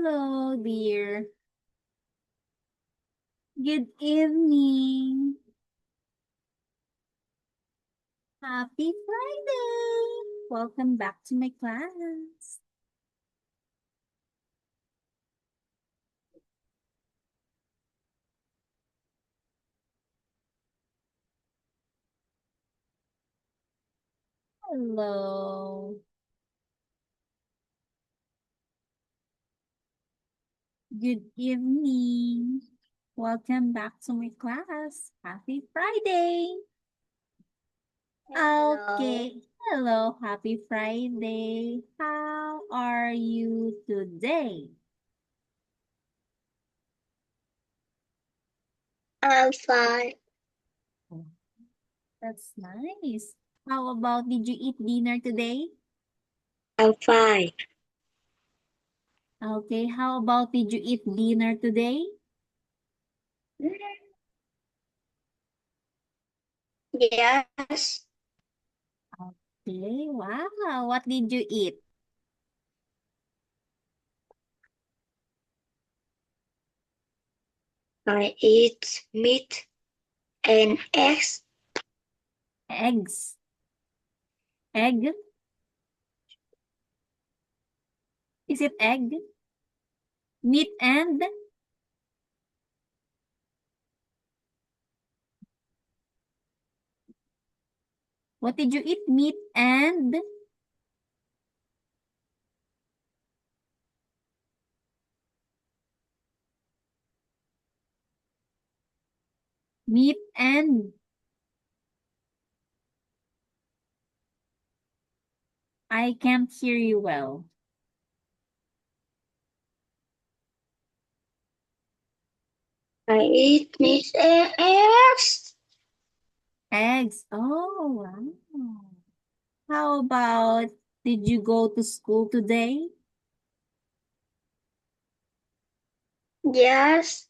Hello, dear. Good evening. Happy Friday. Welcome back to my class. Hello. Good evening. Welcome back to my class. Happy Friday. Okay. Hello, happy Friday. How are you today? I'm fine. Oh, that's nice. How about did you eat dinner today? I'm fine. Okay, how about did you eat dinner today? Yes, Okay, wow. What did you eat? I eat meat and eggs. Eggs. Egg? Is it egg? Meat and? What did you eat? Meat and? Meat and? I can't hear you well. I eat meat and eggs. Eggs. Oh, wow. How about did you go to school today? Yes,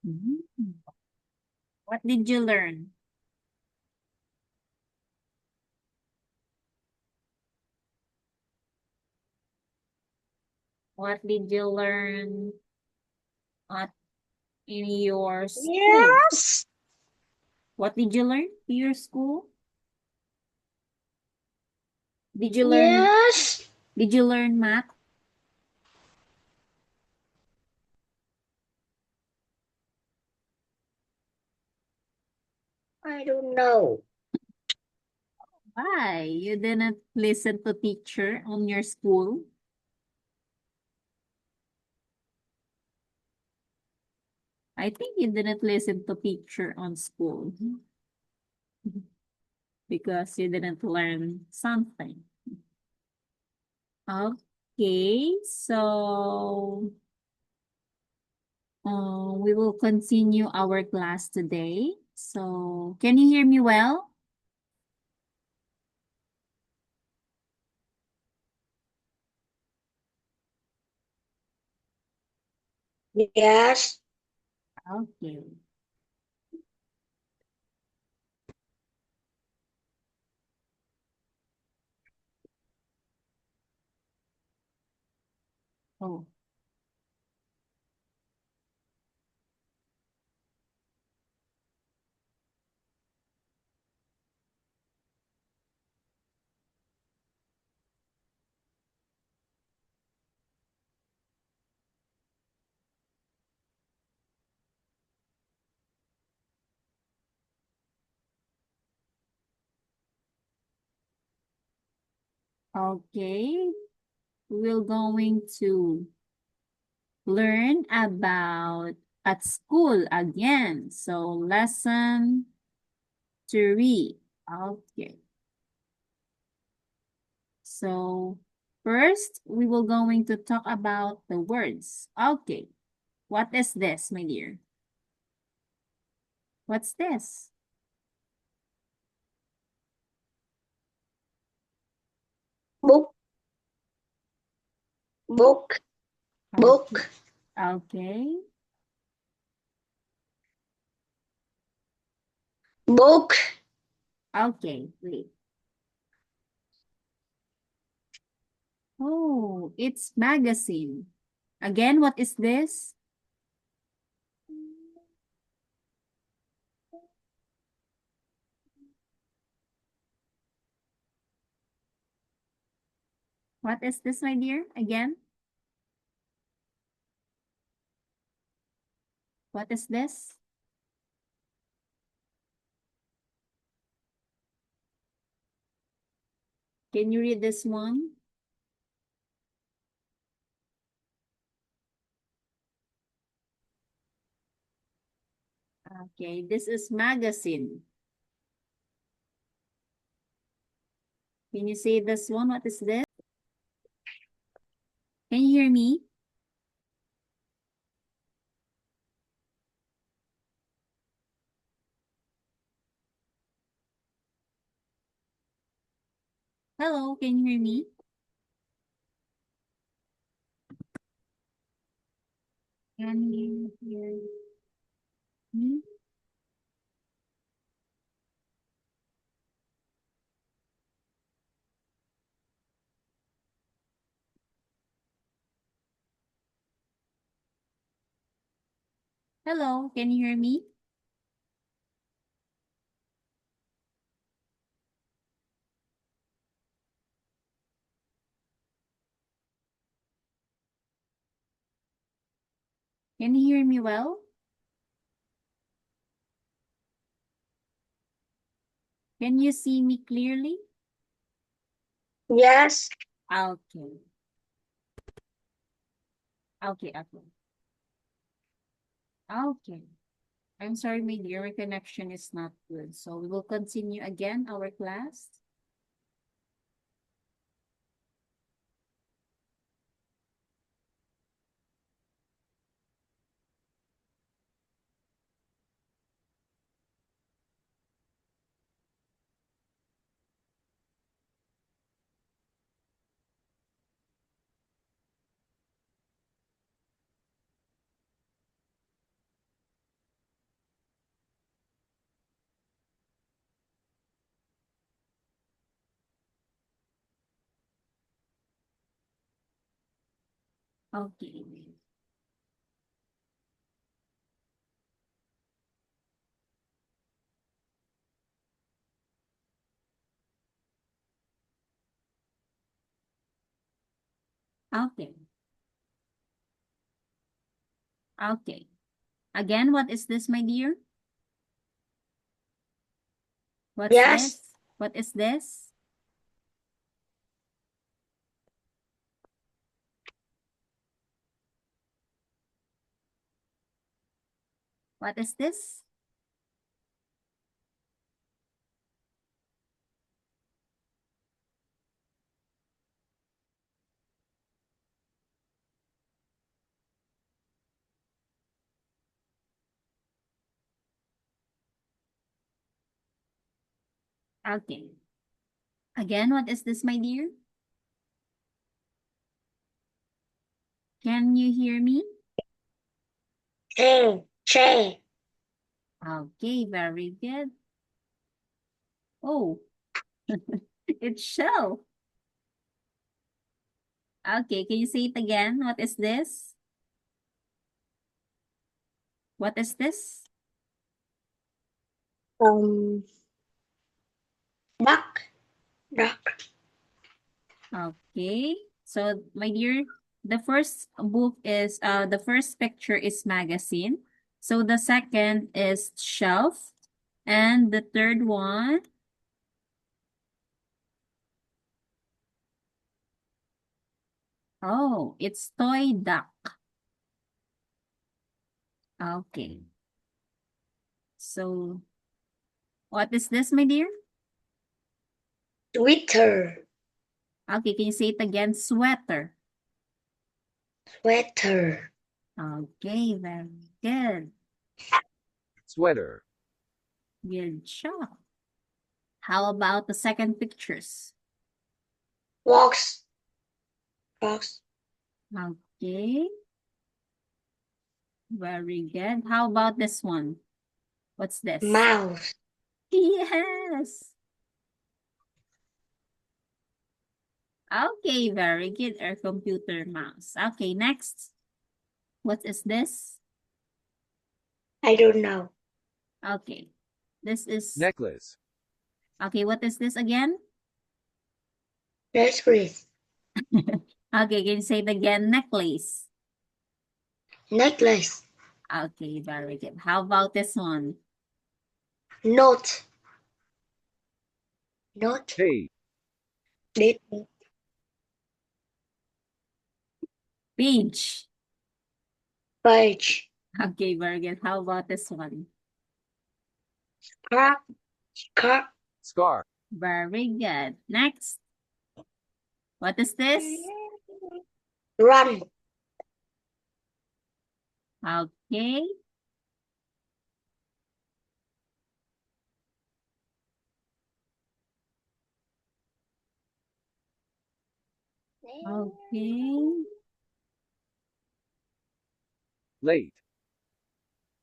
Mhm. What did you learn? What did you learn at in your school? yes, What did you learn in your school? Did you learn yes. did you learn math? I don't know. Why? You didn't listen to teacher on your school? I think you didn't listen to teacher on school because you didn't learn something. Okay, so we will continue our class today. So can you hear me well? Yes, Okay. Oh, okay. We're going to learn about at school again. So lesson 3. Okay. So first, we will going to talk about the words. Okay. What is this, my dear? What's this? book, book, Okay. book, Okay. book. Okay. Wait. Oh, it's magazine. Again, what is this? What is this, my dear? Again? What is this? Can you read this one? Okay, this is magazine. Can you say this one? What is this? Can you hear me? Hello, can you hear me? Can you hear me? Hello, can you hear me? Can you hear me well? Can you see me clearly? Yes. Okay. Okay, okay. Okay. I'm sorry, my dear, my connection is not good. So we will continue again our class. Okay. Okay. Okay. Again, what is this, my dear? What's Yes. this? What is this? What is this? Okay. Again, what is this, my dear? Can you hear me? Chain. Okay, very good. Oh, it's shell. Okay, can you say it again? What is this? What is this? Um. Duck. Duck. Okay. So, my dear, the first book is the first picture is magazine. So the second is shelf. And the third one, oh, it's toy duck. Okay. So, what is this, my dear? Twitter. Okay, can you say it again? Sweater. Sweater. Okay, very good. Sweater. Good job. How about the second pictures? Box. Box. Okay, very good. How about this one? What's this? Mouse. Yes. Okay, very good. Our computer mouse. Okay, next. What is this? I don't know. Okay. This is, Necklace. okay, what is this again? Necklace. Okay, can you say it again? Necklace. Necklace. Okay, very good. How about this one? Note. Note. Page. Date. Page. Page. Okay, very good. How about this one? Scarf. Scarf. Scarf. Very good. Next. What is this? Run. Okay. Okay. Late.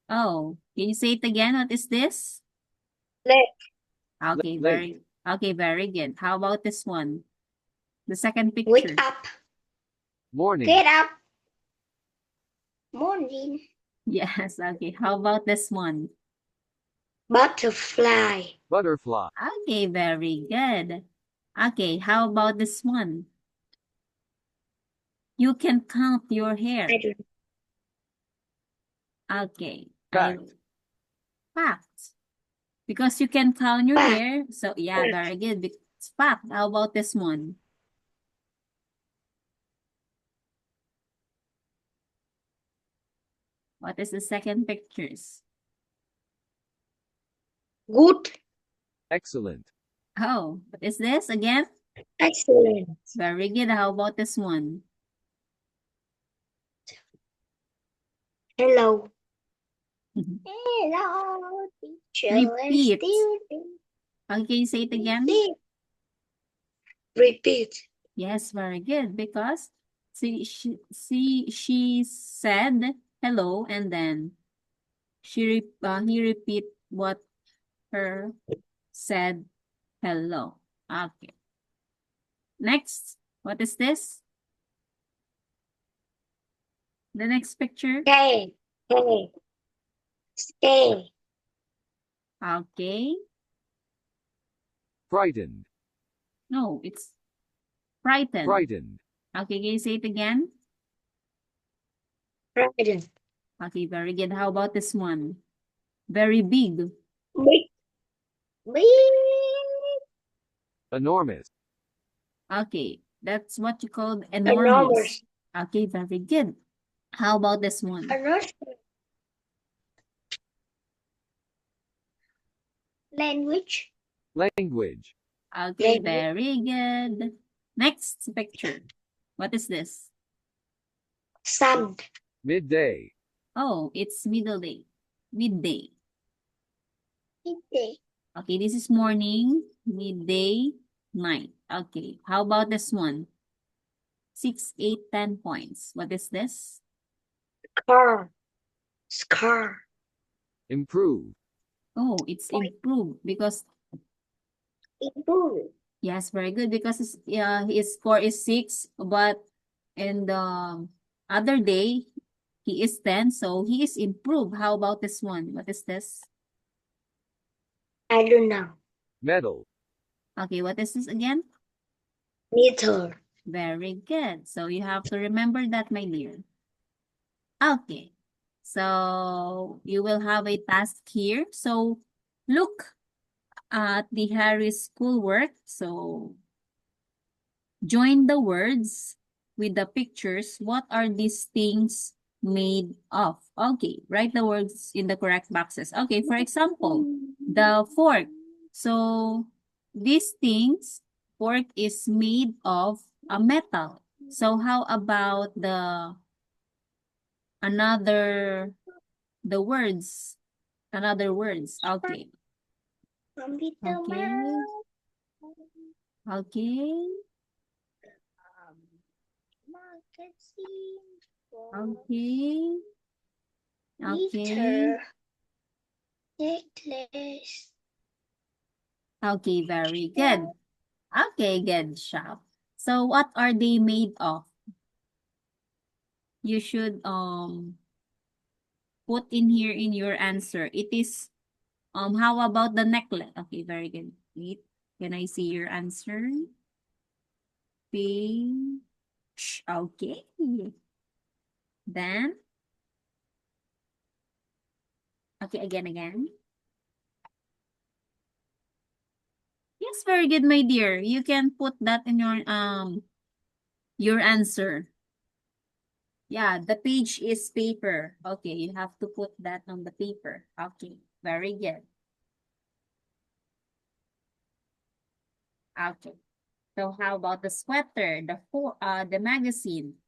Oh, can you say it again? What is this? Late. Okay, very good. How about this one? The second picture. Wake up. Morning. Get up. Morning. Yes, okay. How about this one? Butterfly. Butterfly. Okay, very good. Okay, how about this one? You can count your hair. I don't Okay. Fact. Fact. Because you can count your Fact. hair. So, yeah, Fact. very good. It's fact. How about this one? What is the second pictures? Good. Excellent. Oh, what is this again? Excellent. Very good. How about this one? Hello. Hello, teacher. Repeat. Student. Okay, can you say it again? Repeat. Yes, very good. Because she said hello, and then he repeat what her said hello. Okay. Next, what is this? The next picture. Stay. Stay. Stay. Okay. Frightened. No, it's frightened. Frightened. Okay, can you say it again? Frightened. Okay, very good. How about this one? Very big. Big. Big. Enormous. Okay, that's what you call Enormous. enormous. Okay, very good. How about this one? Enormous. Language. Language. Okay, Language. very good. Next picture. What is this? Sun. Midday. Oh, it's middle day. Midday. Midday. Okay, this is morning, midday, night. Okay, how about this one? 6, 8, 10 points. What is this? Car. Scar. Improve. Oh, it's improved because, Improve. yes, very good, because his score is 6, but in the other day, he is 10, so he is improved. How about this one? What is this? I don't know. Metal. Okay, what is this again? Meter. Very good. So you have to remember that, my dear. Okay. So you will have a task here. So look at the Harris schoolwork. So join the words with the pictures. What are these things made of? Okay, write the words in the correct boxes. Okay, for example, the fork. So these things, fork is made of a metal. So how about the words? Another words. Okay. Okay. Okay. Okay. Okay. Meter. Necklace. Okay, very good. Okay, good job. So what are they made of? you should put in here in your answer. It is how about the necklace? Okay, very good. Wait, can I see your answer? Page. Okay. Then, okay, again. Yes, very good, my dear. You can put that in your answer. Yeah, the page is paper. Okay, you have to put that on the paper. Okay, very good. Okay. So how about the sweater, the magazine?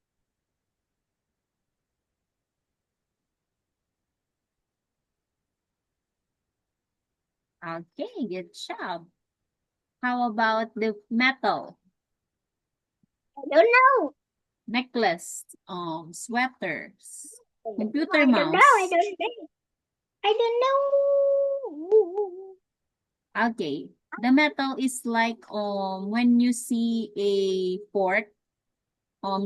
Okay, good job. How about the metal? I don't know. Necklace, sweaters, computer I don't know. mouse. I don't know. Okay, the metal is like when you see a fork,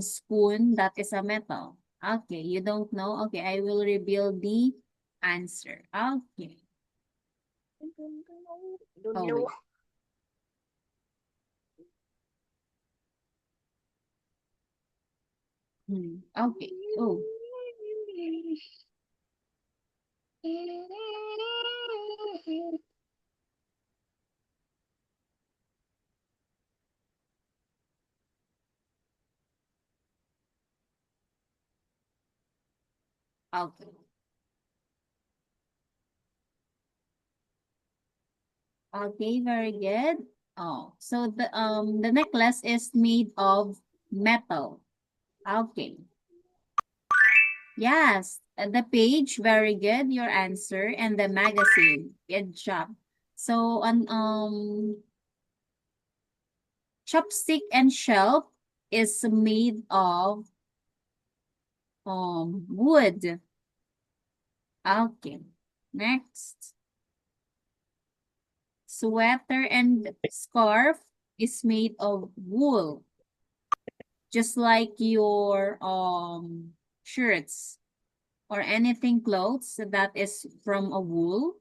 spoon, that is a metal. Okay, you don't know? Okay, I will reveal the answer. Okay. Don't Oh, know. wait. Okay. Oh, okay. Okay, very good. Oh, so the necklace is made of metal. Okay. Yes, the page, very good, your answer, and the magazine, good job. So on chopstick and shelf is made of wood. Okay. Next. Sweater and scarf is made of wool. Just like your shirts or anything clothes that is from a wool.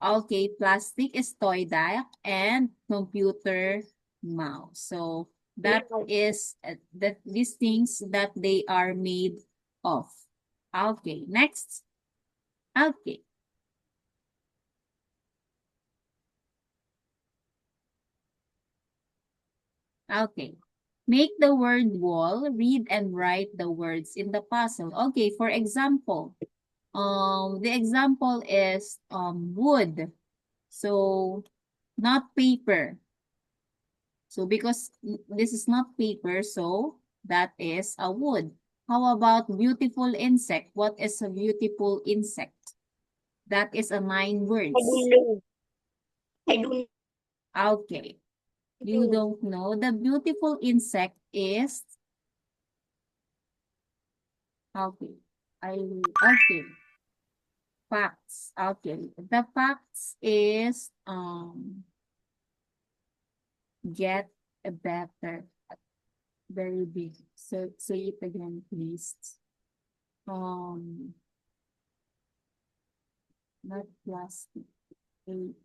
Okay, plastic is toy dye and computer mouse. So that is these things that they are made of. Okay, next. Okay. Okay. Make the word wall, read and write the words in the puzzle. Okay, for example, the example is wood. So not paper. So because this is not paper, so that is a wood. How about beautiful insect? What is a beautiful insect? That is a 9 I don't words. know. I don't Okay. You know. don't know. The beautiful insect is okay. Okay. Facts. Okay. The facts is get a better, very big. So say it again, please. Um Not plastic. A-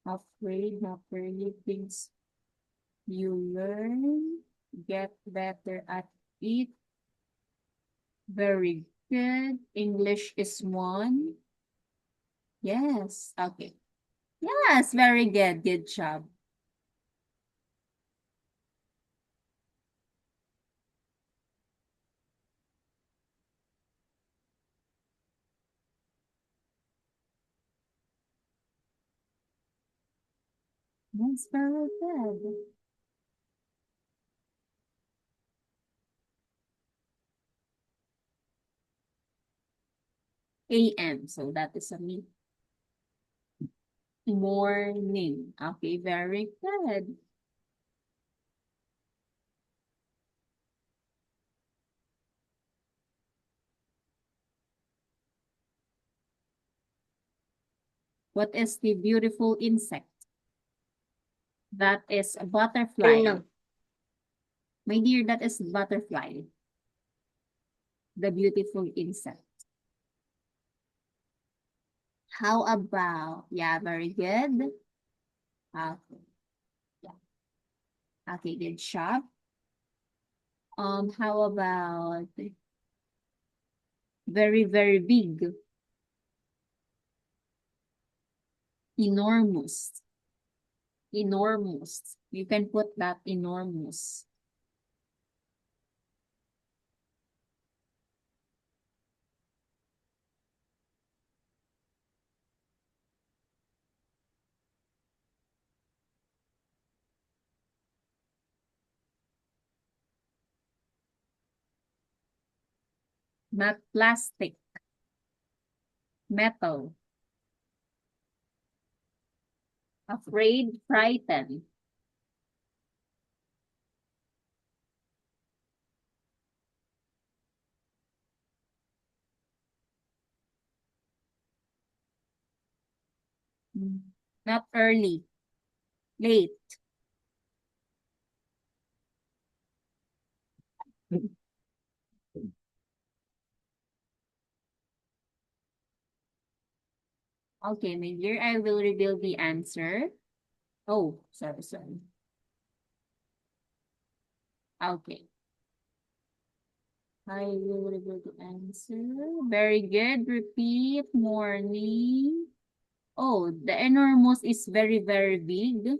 Afraid, afraid things you learn, get better at it. Very good. English is one. Yes. Okay. Yes, very good. Good job. Yes, very good. AM. So that is a morning. Okay, very good. What is the beautiful insect? That is a I don't butterfly. know. My dear, that is butterfly. the beautiful insect. How about, yeah, very good. Okay. Yeah. Okay, good job. How about very, very big? Enormous. Enormous. You can put that enormous. Not plastic. Metal. Afraid, frightened. Not early. Late. Okay, my dear, I will reveal the answer. Oh, sorry. Okay. I will reveal the answer. Very good. Repeat. Morning. Oh, the enormous is very, very big.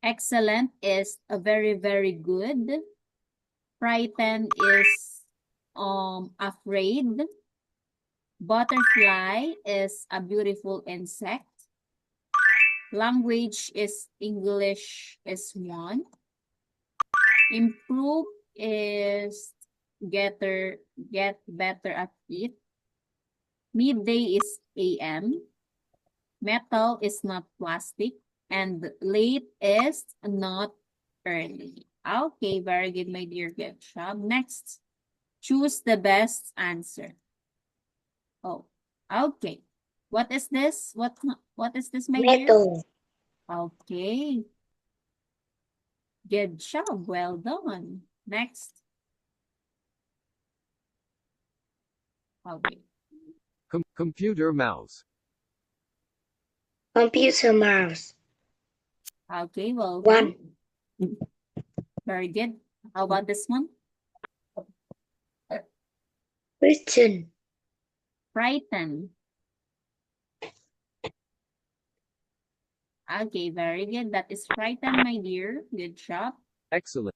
Excellent is a very, very good. Frightened is afraid. Butterfly is a beautiful insect. Language is English is one. Improve is get better at it. Midday is AM. Metal is not plastic. And late is not early. Okay, very good, my dear. Good job. Next, choose the best answer. Oh, okay. What is this? What is this, my dear? Metal. Okay. Good job. Well done. Next. Okay. Computer mouse. Computer mouse. Okay, well One. done. Very good. How about this one? Christian. Frighten. Okay, very good. That is frighten, my dear. Good job. Excellent.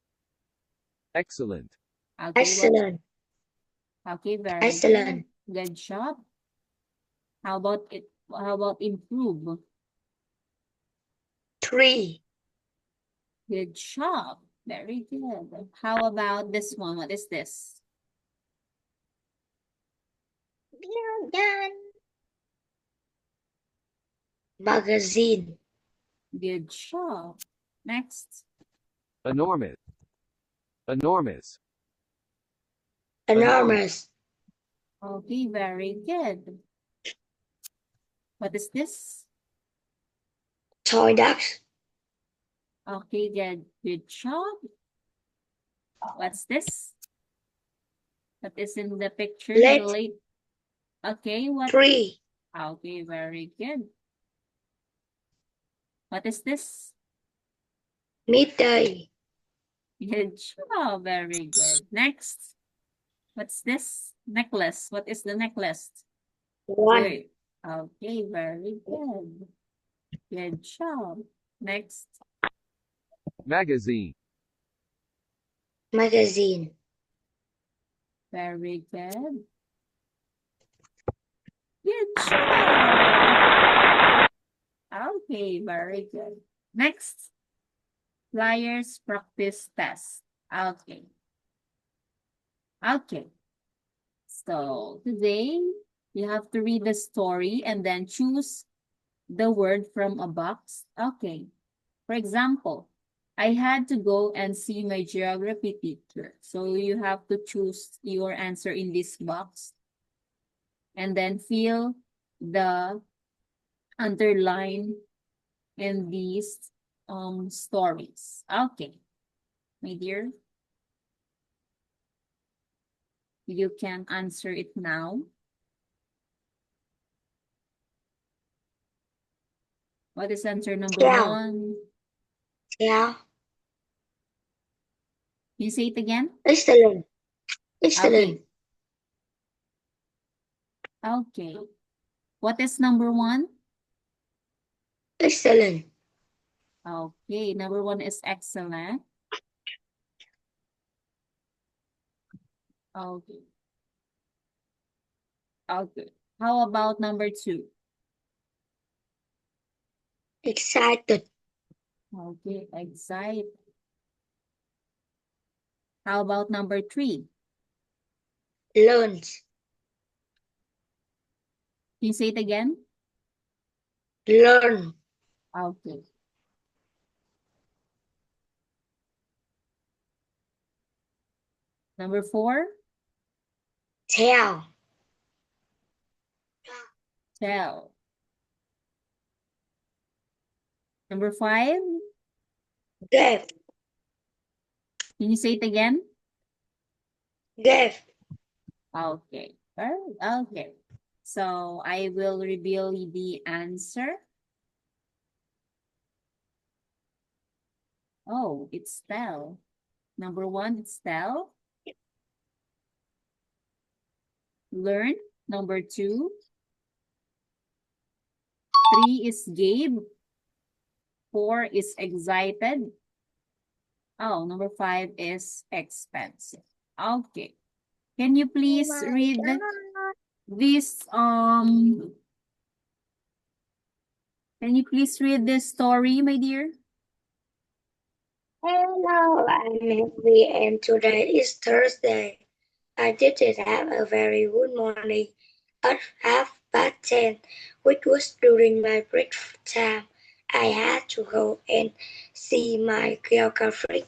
Excellent. Okay, Excellent. okay, very Excellent. good. Good job. How about it? How about improve? 3. Good job. Very good. How about this one? What is this? Well done. Magazine. Good job. Next. Enormous. Enormous. Enormous. Okay, very good. What is this? Toy ducks. Okay, good job. What's this? That is in the picture. The Let. late. Okay, what? 3. Okay, very good. What is this? Midday. Good job. Very good. Next. What's this? Necklace. What is the necklace? 1. Good. Okay, very good. Good job. Next. Magazine. Magazine. Very good. Good job. Okay, very good. Next. Flyers practice test. Okay. Okay. So today you have to read the story and then choose the word from a box. Okay. For example, I had to go and see my geography teacher. So you have to choose your answer in this box and then fill the underline in these stories. Okay, my dear. You can answer it now. What is answer number Tail. 1? Tail. You say it again? Excellent. Excellent. Okay. What is number 1? Excellent. Okay, number 1 is excellent. Okay. Okay. How about number 2? Excited. Okay, excited. How about number 3? Learns. Can you say it again? Learn. Okay. Number 4? Tell. Tell. Number 5? Give. Can you say it again? Give. Okay. Okay. So I will reveal the answer. Oh, it's tell. Number 1, it's tell. Learn. Number 2. 3 is Gabe. 4 is excited. Oh, number 5 is expensive. Okay. Can you please read this can you please read this story, my dear? Hello, I'm Henry, and today is Thursday. I didn't have a very good morning at 10:30, which was during my break time. I had to go and see my geography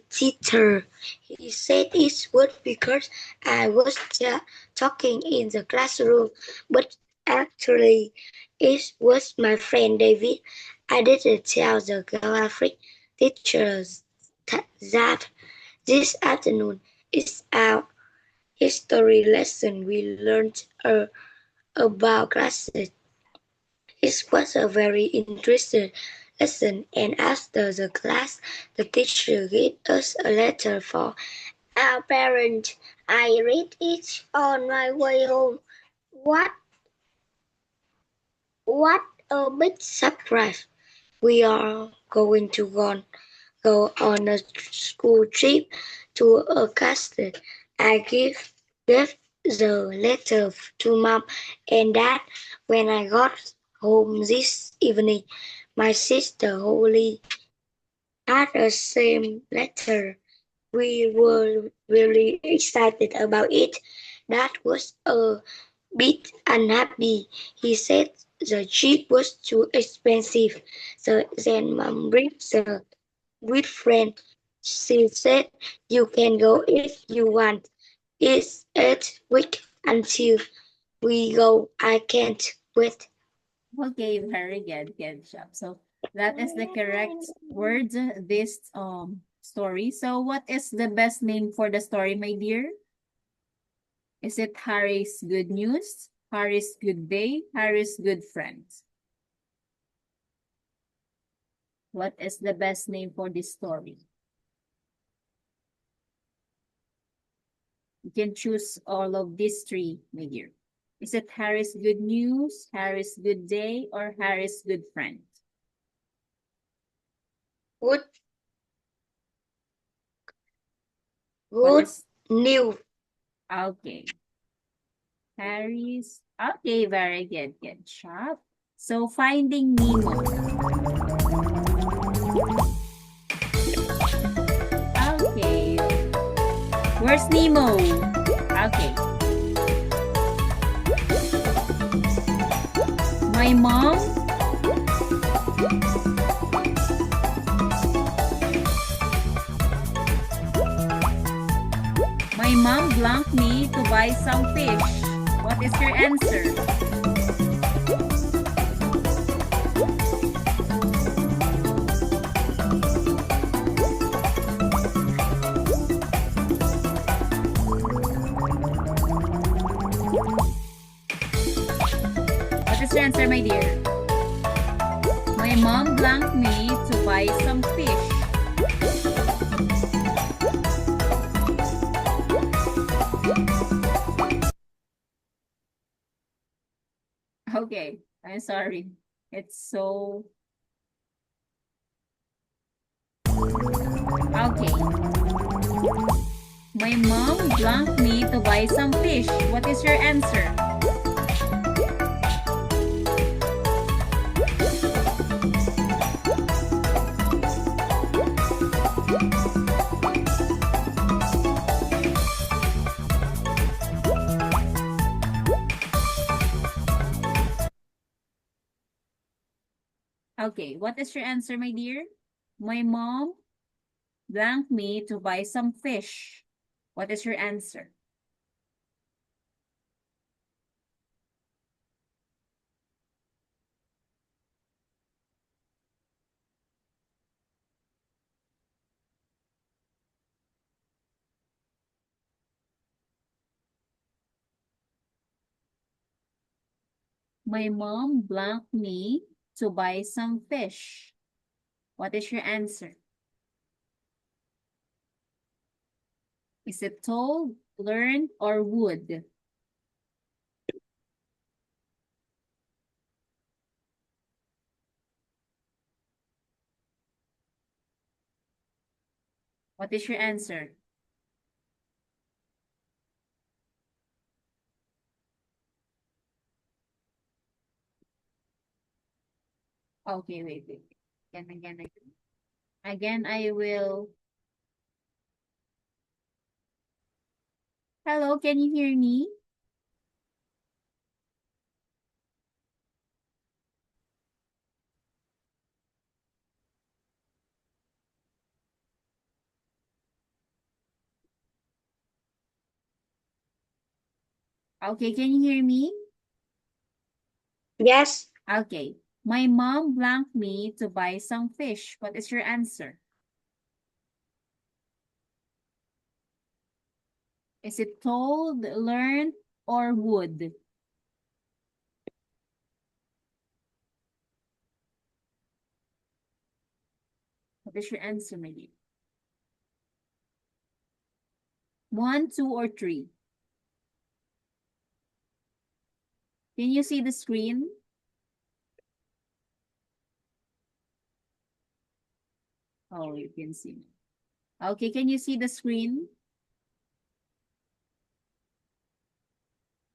teacher. He said it was because I was talking in the classroom, but actually it was my friend David. I didn't tell the geography teachers that this afternoon is our history lesson. We learned about classes. It was a very interesting lesson, and after the class, the teacher gave us a letter for our parents. I read it on my way home. What a big surprise. We are going to go on a school trip to a castle. I gave the letter to Mom and Dad when I got home this evening. My sister Holly had the same letter. We were really excited about it. Dad was a bit unhappy. He said the trip was too expensive. So then Mom brings the with friend. She said you can go if you want. It's 8 weeks until we go. I can't wait. Okay, very good. Good job. So that is the correct word, this story. So what is the best name for the story, my dear? Is it Harry's Good News, Harry's Good Day, Harry's Good Friend? What is the best name for this story? You can choose all of these 3, my dear. Is it Harry's Good News, Harry's Good Day, or Harry's Good Friend? Good What is news. okay? Harry's. Okay, very good. Good job. So Finding Nemo. Okay. Where's Nemo? Okay. My mom. My mom blanked me to buy some fish. What is your answer? your answer, my dear? My mom blanked me to buy some fish. Okay, I'm sorry. It's so... Okay. My mom blanked me to buy some fish. What is your answer? Okay, what is your answer, my dear? My mom blanked me to buy some fish. What is your answer? My mom blanked me to buy some fish. What is your answer? Is it told, learned, or would? What is your answer? Okay, wait. Again. Again, I will... Hello, can you hear me? Okay, can you hear me? Yes. Okay. My mom blanked me to buy some fish. What is your answer? Is it told, learned, or would? What is your answer, my dear? 1, 2, or 3? Can you see the screen? Oh, you can see. Okay, can you see the screen?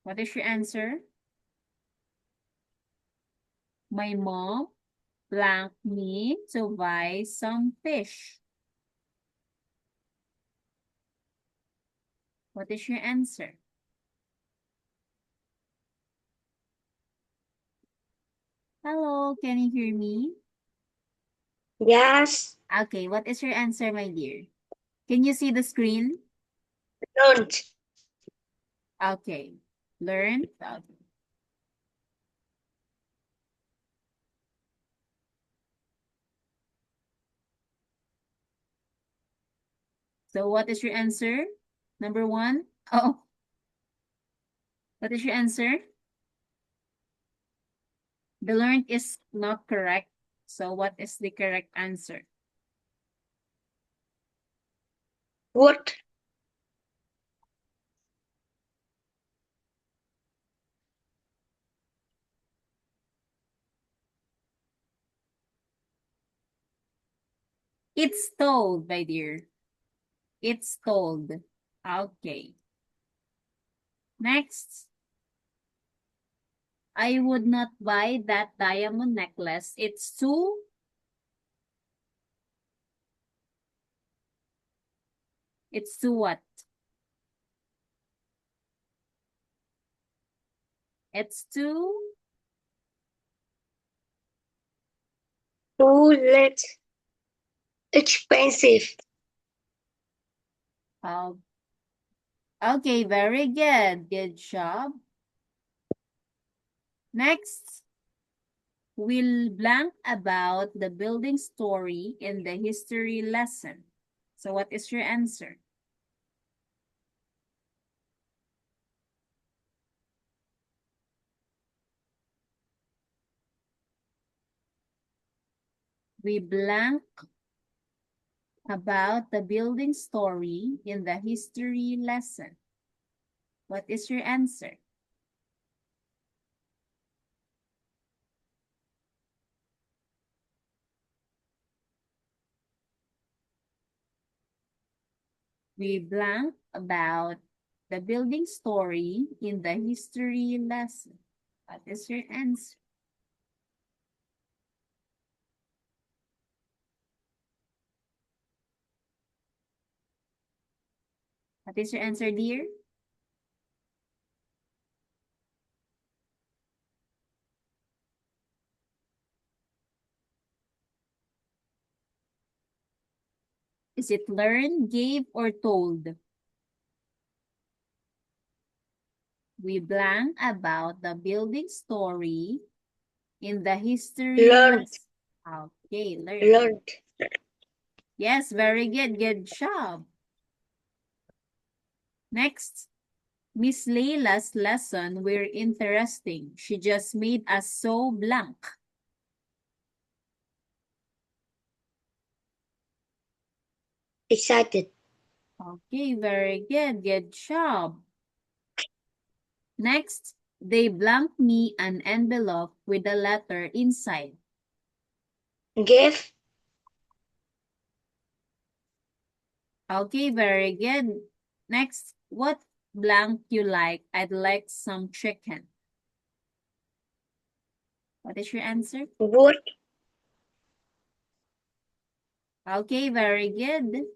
What is your answer? My mom blanked me to buy some fish. What is your answer? Hello, can you hear me? Yes. Okay, what is your answer, my dear? Can you see the screen? Don't. Okay, learn. Okay. So what is your answer? Number 1? Oh, what is your answer? The learned is not correct. So what is the correct answer? Would. It's told, my dear. It's told. Okay. Next. I would not buy that diamond necklace. It's too... It's too what? It's too... Too late. Expensive. Okay, very good. Good job. Next, we'll blank about the building story in the history lesson. So what is your answer? We blank about the building story in the history lesson. What is your answer? We blank about the building story in the history lesson. What is your answer? What is your answer, dear? Is it learn, gave, or told? We blank about the building story in the history Learned. lesson. Okay, learn. Learned. Yes, very good. Good job. Next, Miss Leila's lesson were interesting. She just made us so blank. Excited. Okay, very good. Good job. Next, they blanked me an envelope with a letter inside. Give. Okay, very good. Next, what blank you like? I'd like some chicken. What is your answer? Wood. Okay, very good.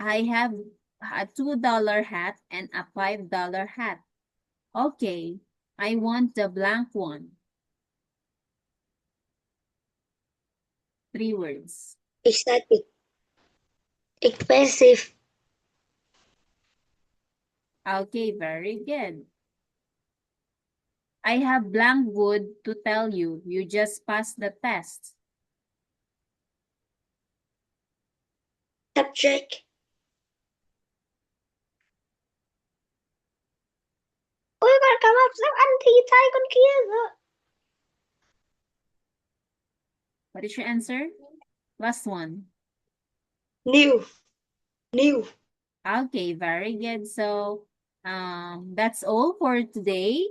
I have a $2 hat and a $5 hat. Okay, I want the blank one. 3 words. Excited. Expensive. Okay, very good. I have blank wood to tell you. You just passed the test. Subject. Ôi con cá mập sắp ăn thịt tay con kia rồi. What is your answer? Last one. New. New. Okay, very good. So, that's all for today.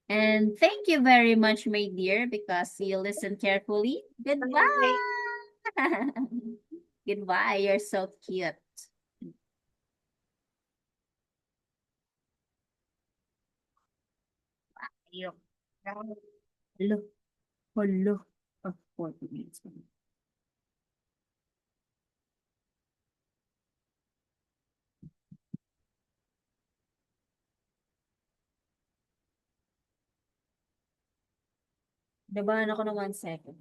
And thank you very much, my dear, because you listened carefully. Goodbye. Goodbye. You're so cute. Ayok. Hello. Hello. Oh, 40 minutes. Nabahan ako ng 1 second.